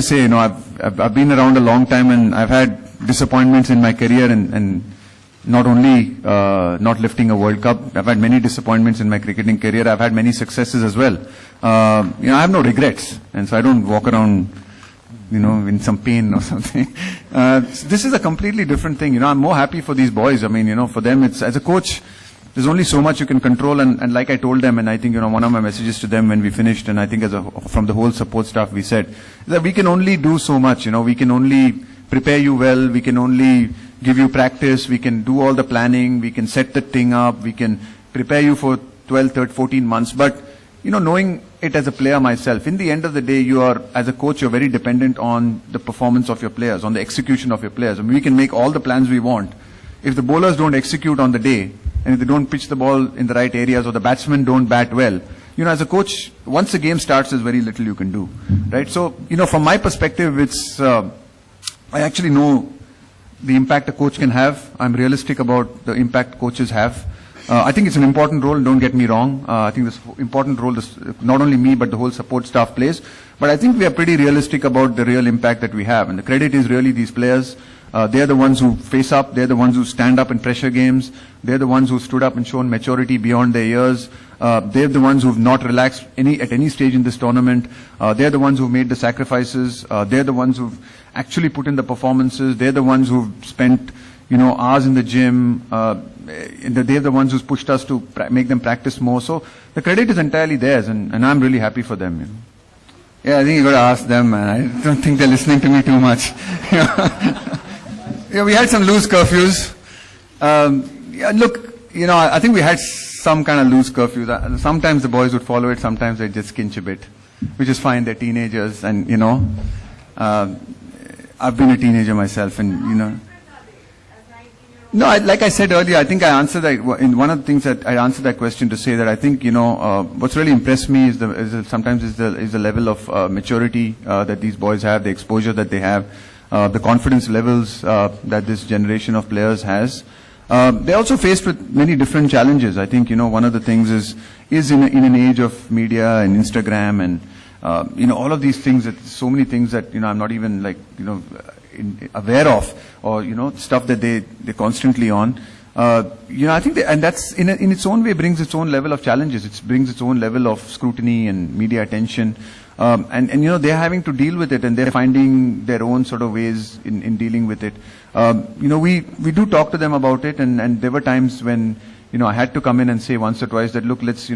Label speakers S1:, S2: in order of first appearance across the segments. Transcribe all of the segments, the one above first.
S1: always say, I've been around a long time, and I've had disappointments in my career, and not only not lifting a World Cup. I've had many disappointments in my cricketing career. I've had many successes as well. I have no regrets, and so I don't walk around, in some pain or something. This is a completely different thing. I'm more happy for these boys. I mean, for them, it's, as a coach, there's only so much you can control, and like I told them, and I think, one of my messages to them when we finished, and I think from the whole support staff we said, that we can only do so much, we can only prepare you well, we can only give you practice, we can do all the planning, we can set the thing up, we can prepare you for 12, 13, 14 months, but, knowing it as a player myself, in the end of the day, as a coach, you're very dependent on the performance of your players, on the execution of your players. I mean, we can make all the plans we want. If the bowlers don't execute on the day, and if they don't pitch the ball in the right areas, or the batsmen don't bat well, as a coach, once the game starts, there's very little you can do, right? So, from my perspective, it's, I actually know the impact a coach can have. I'm realistic about the impact coaches have. I think it's an important role, don't get me wrong. I think this important role, not only me, but the whole support staff plays. But I think we are pretty realistic about the real impact that we have. And the credit is really these players. They're the ones who face up. They're the ones who stand up in pressure games. They're the ones who stood up and shown maturity beyond their years. They're the ones who've not relaxed at any stage in this tournament. They're the ones who've made the sacrifices. They're the ones who've actually put in the performances. They're the ones who've spent, hours in the gym. They're the ones who's pushed us to make them practice more. So the credit is entirely theirs, and I'm really happy for them. Yeah, I think you got to ask them, man. I don't think they're listening to me too much. Yeah, we had some loose curfews. Look, I think we had some kind of loose curfews. Sometimes the boys would follow it, sometimes they just skinch a bit, which is fine. They're teenagers, and I've been a teenager myself, and No, like I said earlier, I think I answered that. In one of the things that I answered that question to say that I think what's really impressed me is the level of maturity that these boys have, the exposure that they have, the confidence levels that this generation of players has. They're also faced with many different challenges. I think one of the things is in an age of media and Instagram and all of these things, that so many things that I'm not even aware of, or stuff that they're constantly on. I think and that's in its own way brings its own level of challenges. It brings its own level of scrutiny and media attention, and they're having to deal with it, and they're finding their own sort of ways in dealing with it. We do talk to them about it, and there were times when I had to come in and say once or twice that, look, let's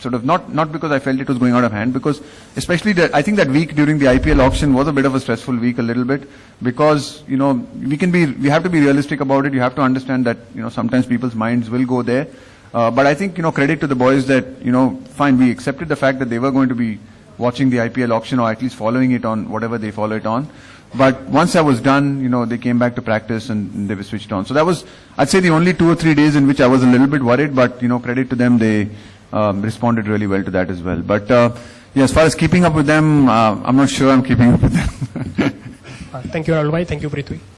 S1: sort of not because I felt it was going out of hand, because especially I think that week during the IPL auction was a bit of a stressful week, a little bit, because we have to be realistic about it. You have to understand that sometimes people's minds will go there, but I think credit to the boys that fine, we accepted the fact that they were going to be watching the IPL auction, or at least following it on whatever they follow it on. But once I was done, they came back to practice and they were switched on. So that was, I'd say, the only 2 or 3 days in which I was a little bit worried, but credit to them, they responded really well to that as well. But as far as keeping up with them, I'm not sure I'm keeping up with them.
S2: Thank you, Rahul bhai. Thank you, Prithvi.